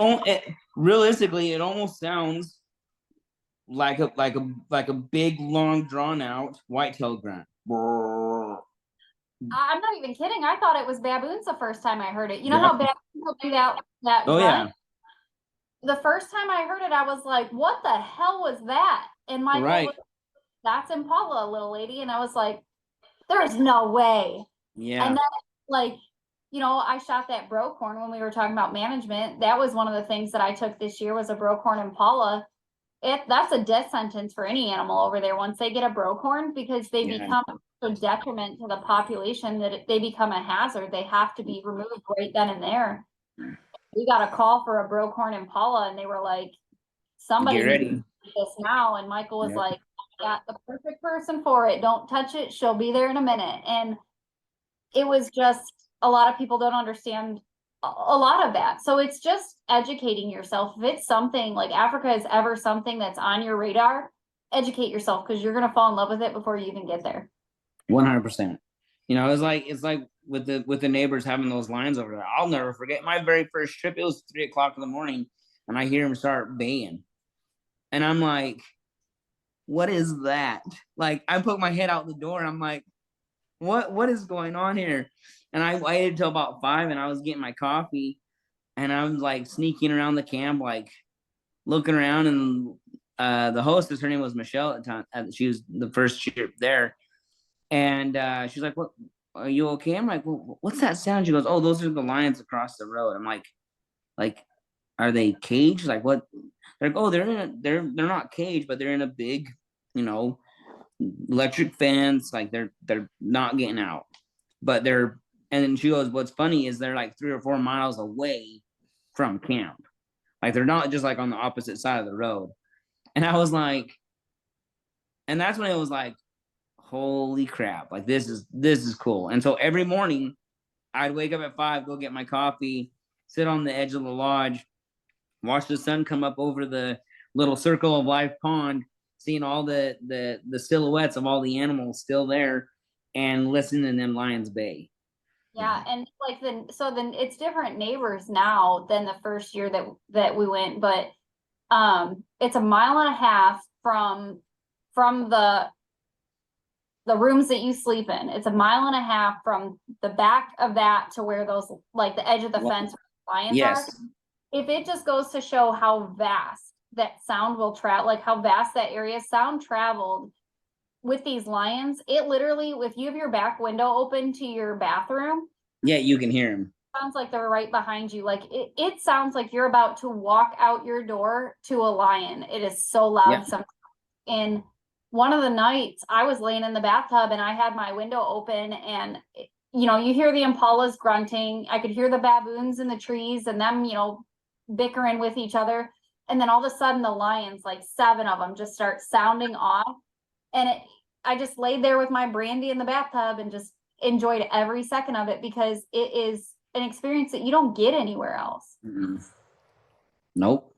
Realistically, it almost sounds like a big, long, drawn out whitetail grunt. I'm not even kidding. I thought it was baboons the first time I heard it. You know how baboons will do that oh grunt? yeah. The first time I heard it, I was like, what the hell was that? And Michael was, that's impala, little lady. And I was like, there's no way. Yeah. And then like, I shot that broke-horn when we were talking about management. That was one of the things that I took this year, was a broke-horn impala. That's a death sentence for any animal over there once they get a broke-horn, because they become a detriment to the population that they become a hazard. They have to be removed right then and there. We got a call for a broke-horn impala, and they were like, somebody get ready. needs to do this now. And Michael was like, got the perfect person for it. Don't touch it. She'll be there in a minute. And it was just, a lot of people don't understand a lot of that. So it's just educating yourself. If it's something like Africa is ever something that's on your radar, educate yourself, because you're going to fall in love with it before you even get there. 100%. It's like with the neighbors having those lines over there. I'll never forget my very first trip. It was 3 o'clock in the morning, and I hear them start baying, and I'm like, "What is that?" Like, I put my head out the door, and I'm like, "What is going on here?" And I waited till about 5, and I was getting my coffee, and I was like sneaking around the camp, like looking around, and the hostess, her name was Michelle at the time. She was the first trip there. And she's like, "What? Are you okay?" I'm like, "Well, what's that sound?" She goes, "Oh, those are the lions across the road." I'm like, are they caged? Like what? They're like, "Oh, they're not caged, but they're in a big, electric fence. Like they're not getting out, but they're." And then she goes, "What's funny is they're like 3 or 4 miles away from camp. Like they're not just like on the opposite side of the road." And I was like, and that's when it was like, holy crap, like this is cool. And so every morning I'd wake up at 5, go get my coffee, sit on the edge of the lodge, watch the sun come up over the little circle of life pond, seeing all the silhouettes of all the animals still there, and listen to them lions bay. Yeah, and like then it's different neighbors now than the first year that we went, but it's a mile and a half from the rooms that you sleep in. It's a mile and a half from the back of that to where those, like the edge of the fence where the lions are. If it just goes to show how vast that sound will travel, like how vast that area sound traveled with these lions, it literally, if you have your back window open to your bathroom, Yeah, you can hear them. Sounds like they're right behind you. Like it sounds like you're about to walk out your door to a lion. It is so loud. Yeah. And one of the nights I was laying in the bathtub and I had my window open, and you know, you hear the impalas grunting. I could hear the baboons in the trees and them, you know, bickering with each other. And then all of a sudden the lions, like 7 of them, just start sounding off. And I just laid there with my brandy in the bathtub and just enjoyed every second of it, because it is an experience that you don't get anywhere else. Mm-hmm. Nope.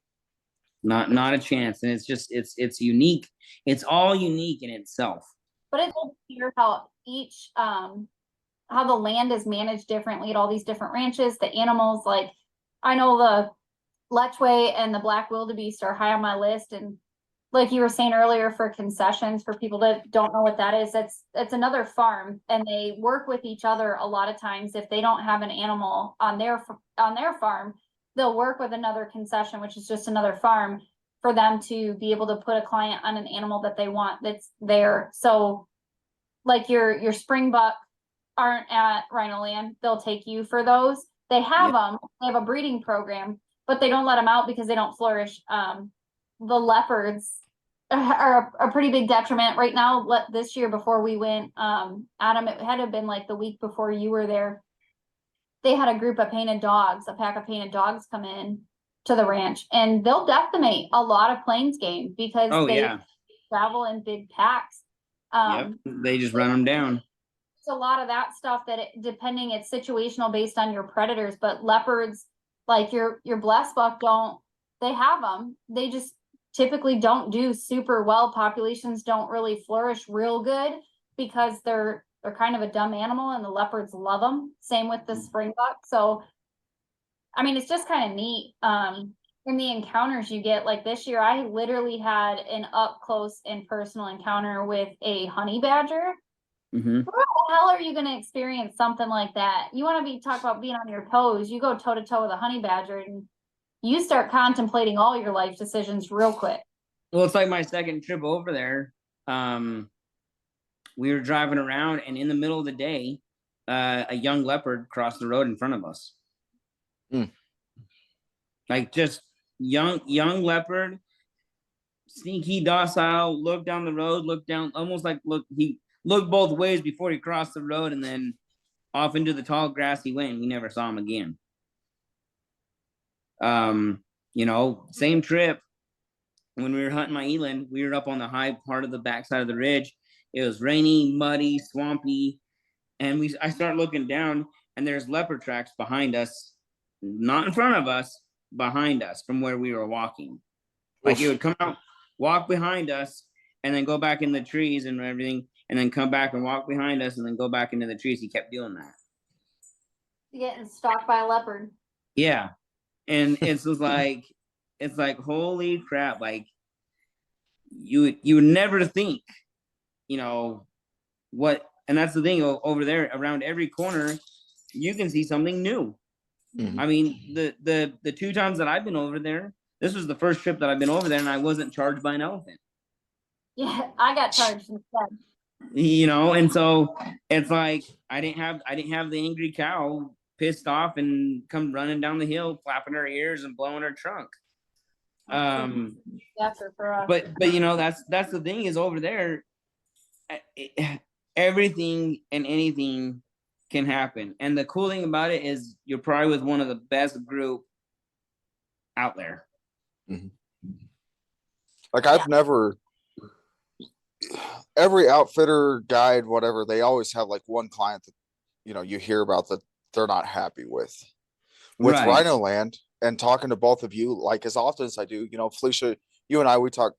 Not a chance. And it's unique. It's all unique in itself. But it's clear how each how the land is managed differently at all these different ranches. The animals, like I know the lechwe and the black wildebeest are high on my list, and like you were saying earlier, for concessions, for people that don't know what that is, that's another farm, and they work with each other a lot of times. If they don't have an animal on their farm, they'll work with another concession, which is just another farm, for them to be able to put a client on an animal that they want that's there. So like your springbuck aren't at Rhino Land, they'll take you for those. They have them, they have a breeding program, but they don't let them out because they don't flourish. The leopards are a pretty big detriment right now. This year, before we went, Adam, it had to have been like the week before you were there, they had a group of painted dogs, a pack of painted dogs, come in to the ranch, and they'll decimate a lot of plains game because they travel in big packs. They just run them down. It's a lot of that stuff that depending, it's situational based on your predators, but leopards, like your blessed buck, they have them. They just typically don't do super well. Populations don't really flourish real good because they're kind of a dumb animal, and the leopards love them. Same with the springbuck. So, I mean, it's just kind of neat. In the encounters you get, like this year, I literally had an up close and personal encounter with a honey badger. Mm-hmm. How the hell are you going to experience something like that? You want to talk about being on your toes. You go toe to toe with a honey badger, and you start contemplating all your life decisions real quick. Well, it's like my second trip over there. We were driving around, and in the middle of the day, a young leopard crossed the road in front of us. Like just young leopard, sneaky, docile, looked down the road, looked down, almost like he looked both ways before he crossed the road, and then off into the tall grass he went, and we never saw him again. You know, same trip, when we were hunting my eland, we were up on the high part of the backside of the ridge. It was rainy, muddy, swampy, and I start looking down, and there's leopard tracks behind us, not in front of us, behind us from where we were walking. Like it would come out, walk behind us, and then go back in the trees and everything, and then come back and walk behind us, and then go back into the trees. He kept doing that. Getting stalked by a leopard. Yeah. And it's like holy crap, like you would never think, you know, what, and that's the thing, over there around every corner you can see something new. Mm-hmm. I mean, the 2 times that I've been over there, this was the first trip that I've been over there, and I wasn't charged by an elephant. Yeah, I got charged instead. You know, and so it's like I didn't have the angry cow pissed off and come running down the hill, flapping her ears and blowing her trunk. But you know, that's the thing, is over there, everything and anything can happen. And the cool thing about it is you're probably with one of the best group out there. Mm-hmm. Like I've never, every outfitter, guide, whatever, they always have like one client that, you know, you hear about that they're not happy with right. Rhino Land. And talking to both of you, like as often as I do, you know, Felicia, you and I, we talk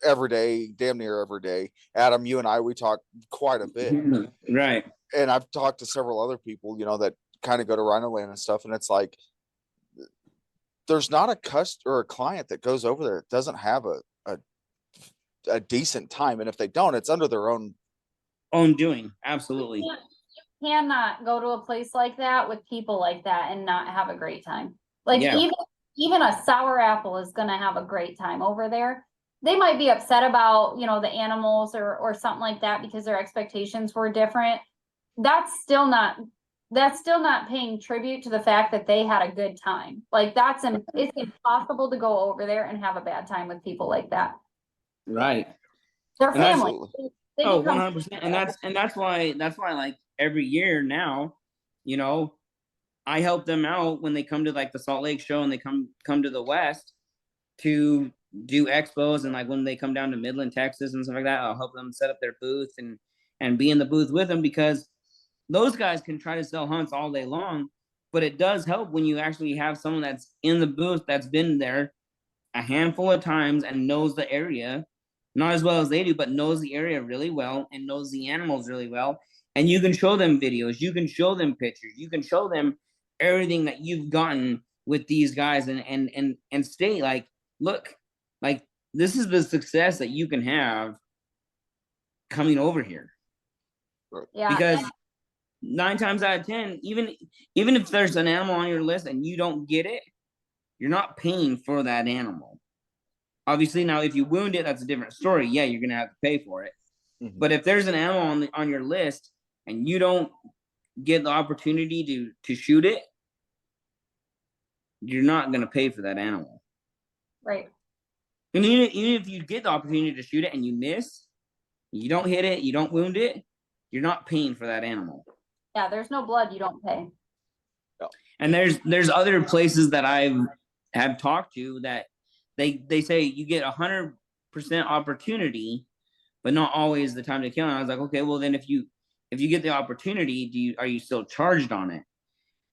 every day, damn near every day. Adam, you and I, we talk quite a bit. Right. and I've talked to several other people, that kind of go to Rhino Land and stuff, and it's like there's not a client that goes over there that doesn't have a decent time, and if they don't, it's under their own doing. Absolutely. You cannot go to a place like that with people like that and not have a great time. Like Yeah. even a sour apple is gonna have a great time over there. They might be upset about, the animals or something like that because their expectations were different. That's still not paying tribute to the fact that they had a good time. Like it's impossible to go over there and have a bad time with people like that. Right. They're And that's- family. They Oh, become- 100%. And that's why like every year now, I help them out when they come to like the Salt Lake show and they come to the West to do expos, and like when they come down to Midland, Texas and stuff like that, I'll help them set up their booth and be in the booth with them, because those guys can try to sell hunts all day long, but it does help when you actually have someone that's in the booth that's been there a handful of times and knows the area, not as well as they do, but knows the area really well and knows the animals really well. And you can show them videos, you can show them pictures, you can show them everything that you've gotten with these guys and stay like, look, like this is the success that you can have coming over here. Yeah. Because 9 times out of 10, even if there's an animal on your list and you don't get it, you're not paying for that animal. Obviously, now if you wound it, that's a different story. Yeah, you're gonna have to pay for it. Mhm. But if there's an animal on your list and you don't get the opportunity to shoot it, you're not gonna pay for that animal. Right. And even if you get the opportunity to shoot it and you miss, you don't hit it, you don't wound it, you're not paying for that animal. Yeah, there's no blood, you don't pay. And there's other places that have talked to that they say you get 100% opportunity, but not always the time to kill. And I was like, okay, well then if you get the opportunity, are you still charged on it?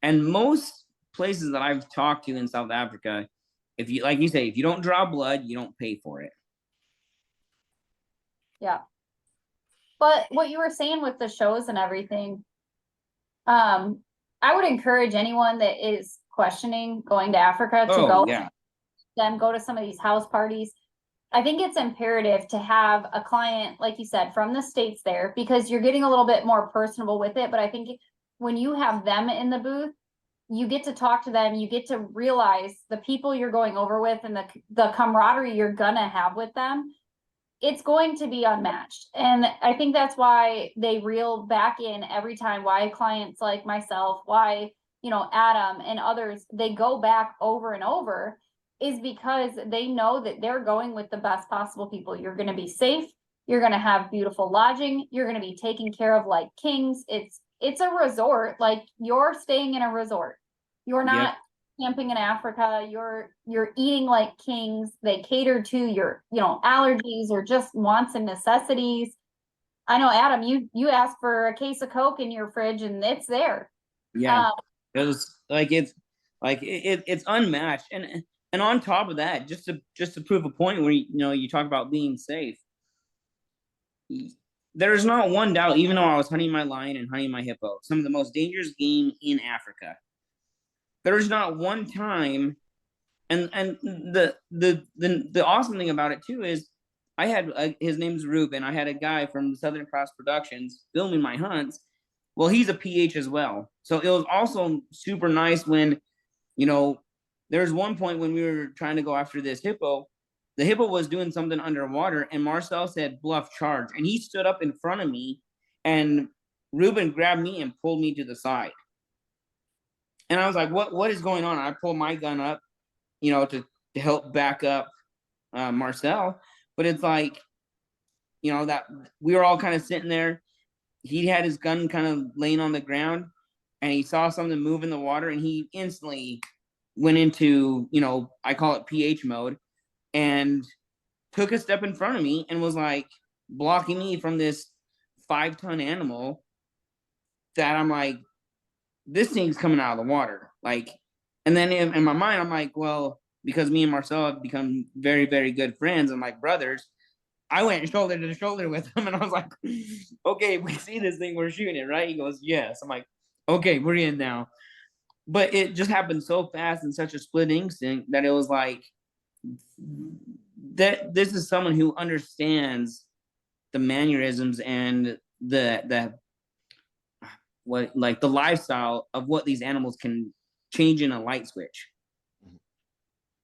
And most places that I've talked to in South Africa, if you, like you say, if you don't draw blood, you don't pay for it. Yeah. But what you were saying with the shows and everything, I would encourage anyone that is questioning going to Africa to go. Yeah. Them go to some of these house parties. I think it's imperative to have a client, like you said, from the States there, because you're getting a little bit more personable with it. But I think when you have them in the booth, you get to talk to them, you get to realize the people you're going over with and the camaraderie you're gonna have with them. It's going to be unmatched. And I think that's why they reel back in every time, why clients like myself, why, Adam and others, they go back over and over, is because they know that they're going with the best possible people. You're going to be safe. You're going to have beautiful lodging. You're going to be taken care of like kings. It's a resort. Like you're staying in a resort. You're not camping in Africa. You're eating like kings. They cater to your, allergies or just wants and necessities. I know, Adam, you asked for a case of Coke in your fridge and it's there. Yeah. It was like, it's unmatched. And on top of that, just to prove a point where, you talk about being safe, there's not one doubt, even though I was hunting my lion and hunting my hippo, some of the most dangerous game in Africa, there's not one time. And the awesome thing about it too is I had his name's Ruben. I had a guy from Southern Cross Productions filming my hunts. Well, he's a PH as well. So it was also super nice when, there's one point when we were trying to go after this hippo. The hippo was doing something underwater and Marcel said, bluff charge. And he stood up in front of me and Ruben grabbed me and pulled me to the side. And I was like, what is going on? I pulled my gun up, to help back up Marcel. But it's like, that we were all kind of sitting there. He had his gun kind of laying on the ground and he saw something move in the water and he instantly went into, I call it PH mode, and took a step in front of me and was like blocking me from this 5-ton animal that I'm like, this thing's coming out of the water. Like, and then in my mind, I'm like, well, because me and Marcel have become very, very good friends and like brothers, I went shoulder to shoulder with him, and I was like, okay, we see this thing, we're shooting it, right? He goes, yes. I'm like, okay, we're in now. But it just happened so fast and such a split instinct that it was like, that this is someone who understands the mannerisms and the what, like the lifestyle of what these animals can change in a light switch.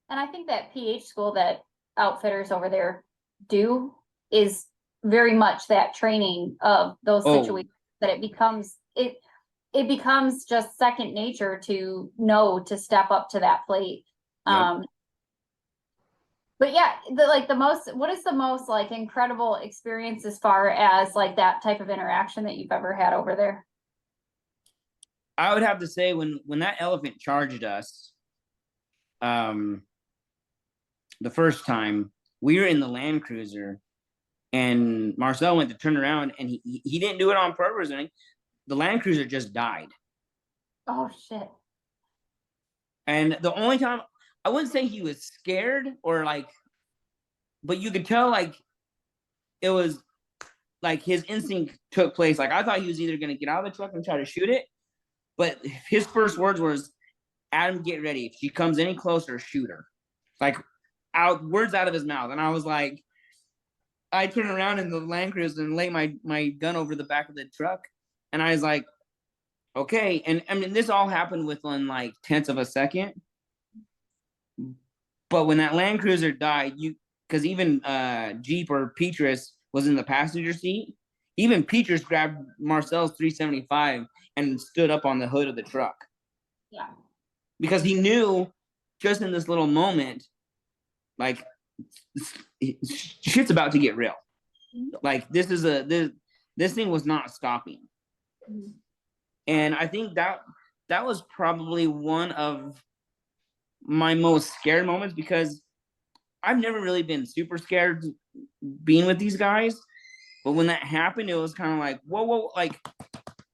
And I think that PH school that outfitters over there do is very much that training of those situations, that it becomes just second nature to know to step up to that plate. Yep. But yeah, what is the most like incredible experience as far as like that type of interaction that you've ever had over there? I would have to say when that elephant charged us, the first time, we were in the Land Cruiser, and Marcel went to turn around, and he didn't do it on purpose. And the Land Cruiser just died. Oh shit! And the only time, I wouldn't say he was scared or like, but you could tell like it was like his instinct took place. Like I thought he was either going to get out of the truck and try to shoot it, but his first words was, "Adam, get ready. If she comes any closer, shoot her." Like words out of his mouth. And I was like, I turned around in the Land Cruiser and laid my gun over the back of the truck, and I was like, okay. And I mean, this all happened within like tenths of a second. But when that Land Cruiser died, because even Jeep or Petrus was in the passenger seat, even Petrus grabbed Marcel's 375 and stood up on the hood of the truck. Yeah. Because he knew just in this little moment, like, shit's about to get real. Like this thing was not stopping. And I think that was probably one of my most scared moments, because I've never really been super scared being with these guys. But when that happened, it was kind of like, whoa, like,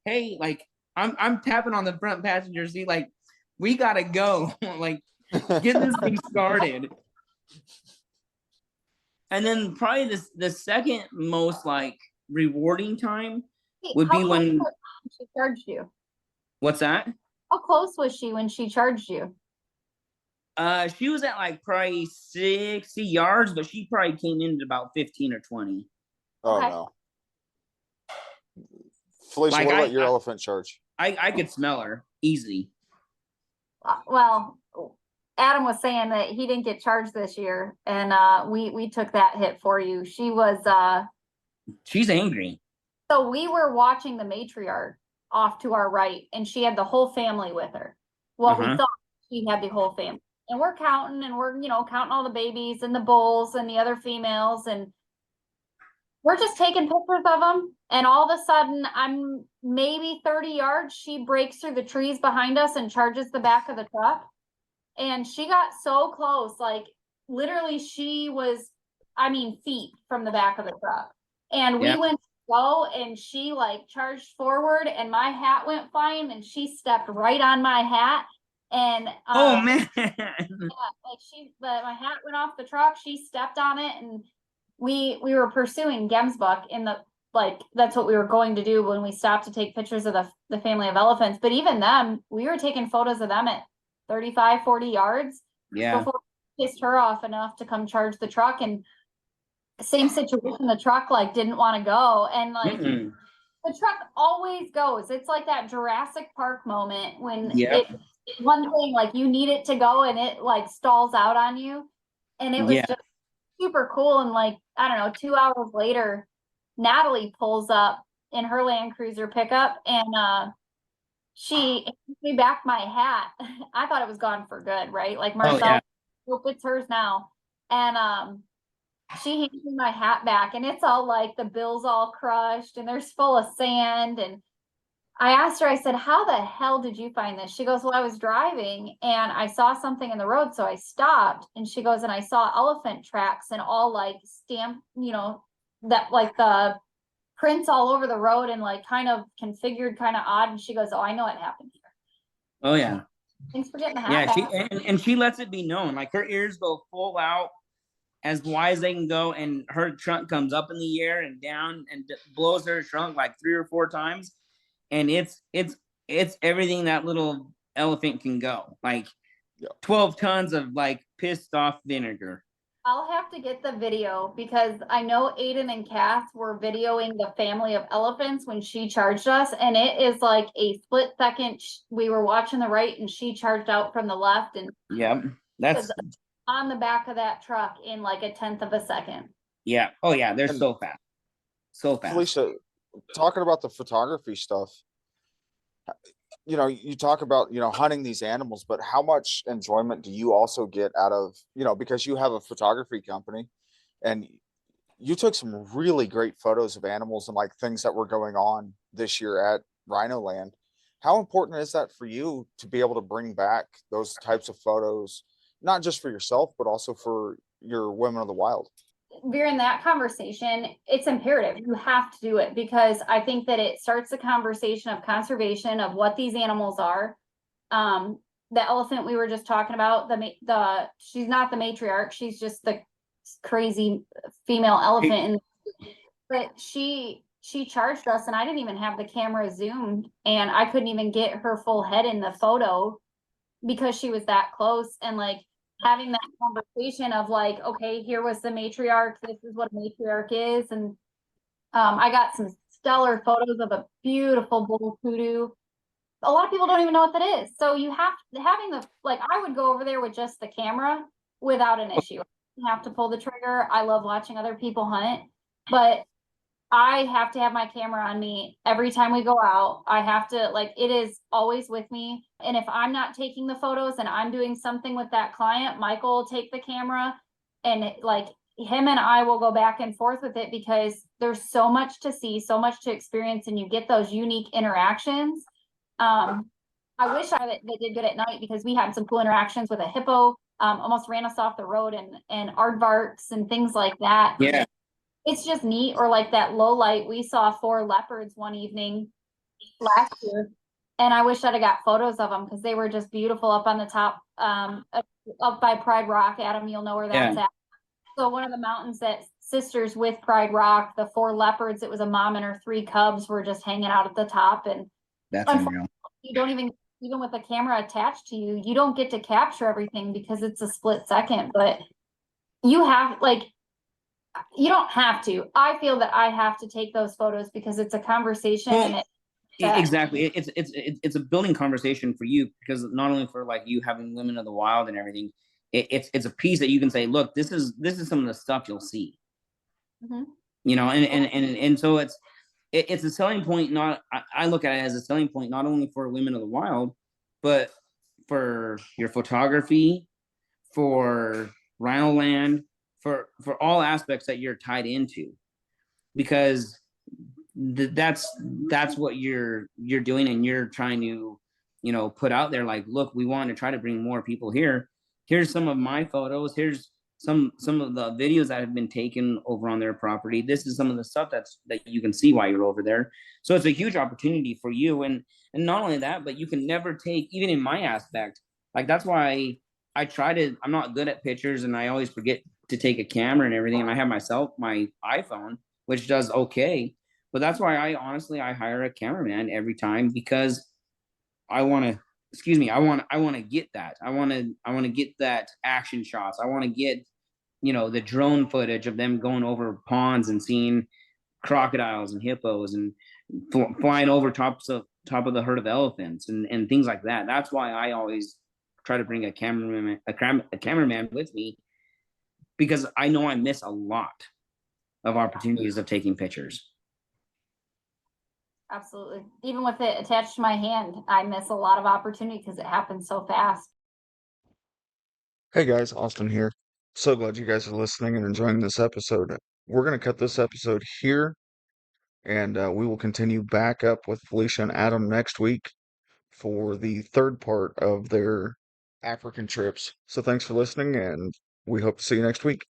hey, like I'm tapping on the front passenger seat, like, we gotta go. Like, get this thing started. And then probably the second most like rewarding time would be when she charged you. What's that? How close was she when she charged you? She was at like probably 60 yards, but she probably came in at about 15 or 20. Oh okay. No. Felicia, Like, what about your elephant charge? I could smell her easy. Well, Adam was saying that he didn't get charged this year, and we took that hit for you. She was she's angry. So we were watching the matriarch off to our right, and she had the whole family with her. Well, we thought she had the whole family, and we're counting, and we're counting all the babies and the bulls and the other females, and we're just taking pictures of them. And all of a sudden, I'm maybe 30 yards. She breaks through the trees behind us and charges the back of the truck. And she got so close, like literally she was, feet from the back of the truck. And we went to go, and she like charged forward, and my hat went flying, and she stepped right on my hat. And oh man, my hat went off the truck. She stepped on it, and we were pursuing Gemsbuck in the, like, that's what we were going to do when we stopped to take pictures of the family of elephants. But even them, we were taking photos of them at 35, 40 yards before we pissed her off enough to come charge the truck. And same situation, the truck like didn't want to go, and like the truck always goes. It's like that Jurassic Park moment when one thing, like, you need it to go and it like stalls out on you. And it was just super cool. And like, I don't know, 2 hours later, Natalie pulls up in her Land Cruiser pickup, and she handed me back my hat. I thought it was gone for good, right? Like, Marcel, hope it's hers now. And she handed me my hat back, and it's all like the bill's all crushed and there's full of sand. And I asked her, I said, how the hell did you find this? She goes, well, I was driving and I saw something in the road, so I stopped. And she goes, and I saw elephant tracks and all like stamped, that like the prints all over the road and like kind of configured kind of odd. And she goes, oh, I know what happened here. Oh yeah. Thanks for getting the hat back. And she lets it be known. Like, her ears go full out. as wide as they can go, and her trunk comes up in the air and down and blows her trunk like 3 or 4 times, and it's everything that little elephant can go, like Yeah. 12 tons of like pissed off vinegar. I'll have to get the video because I know Aiden and Cass were videoing the family of elephants when she charged us, and it is like a split second. We were watching the right and she charged out from the left and Yep, that's on the back of that truck in like a tenth of a second. yeah. Oh yeah, they're And so fast, so fast. Felicia, talking about the photography stuff, you talk about, hunting these animals, but how much enjoyment do you also get out of, because you have a photography company and you took some really great photos of animals and like things that were going on this year at Rhino Land. How important is that for you to be able to bring back those types of photos, not just for yourself, but also for your Women of the Wild? We're in that conversation. It's imperative. You have to do it because I think that it starts the conversation of conservation of what these animals are. The elephant we were just talking about, she's not the matriarch, she's just the crazy female elephant. And but she charged us and I didn't even have the camera zoomed and I couldn't even get her full head in the photo because she was that close. And like having that conversation of like, okay, here was the matriarch, this is what a matriarch is. And I got some stellar photos of a beautiful bull kudu. A lot of people don't even know what that is. So you have having the, like, I would go over there with just the camera without an issue. You have to pull the trigger. I love watching other people hunt, but I have to have my camera on me every time we go out. I have to, like, it is always with me. And if I'm not taking the photos and I'm doing something with that client, Michael will take the camera and like him and I will go back and forth with it because there's so much to see, so much to experience, and you get those unique interactions. I wish they did good at night because we had some cool interactions with a hippo, almost ran us off the road and aardvarks and things like that. Yeah. It's just neat. Or like that low light, we saw 4 leopards one evening last year. And I wish I'd have got photos of them because they were just beautiful up on the top, up by Pride Rock. Adam, you'll know where that's at. So one of the mountains that sisters with Pride Rock, the 4 leopards, it was a mom and her 3 cubs were just hanging out at the top. And That's unreal. you don't even with the camera attached to you, you don't get to capture everything because it's a split second, but you have like, you don't have to. I feel that I have to take those photos because it's a conversation and exactly. It's a building conversation for you because not only for like you having Women of the Wild and everything, it's a piece that you can say, look, this is some of the stuff you'll see. Mhm. And so it's a selling point. I look at it as a selling point not only for Women of the Wild, but for your photography, for Rhino Land, for all aspects that you're tied into, because that's what you're doing, and you're trying to put out there like, look, we want to try to bring more people here. Here's some of my photos. Here's some of the videos that have been taken over on their property. This is some of the stuff that you can see while you're over there. So it's a huge opportunity for you, and not only that, but you can never take, even in my aspect, like that's why I'm not good at pictures and I always forget to take a camera and everything. And I have my iPhone, which does okay. But that's why I hire a cameraman every time because I want to get that. I want to get that action shots. I want to get, the drone footage of them going over ponds and seeing crocodiles and hippos and flying over top of the herd of elephants and things like that. That's why I always try to bring a cameraman with me, because I know I miss a lot of opportunities of taking pictures. Absolutely. Even with it attached to my hand, I miss a lot of opportunity because it happens so fast. Hey guys, Austin here. So glad you guys are listening and enjoying this episode. We're going to cut this episode here, and we will continue back up with Felicia and Adam next week for the third part of their African trips. So thanks for listening, and we hope to see you next week.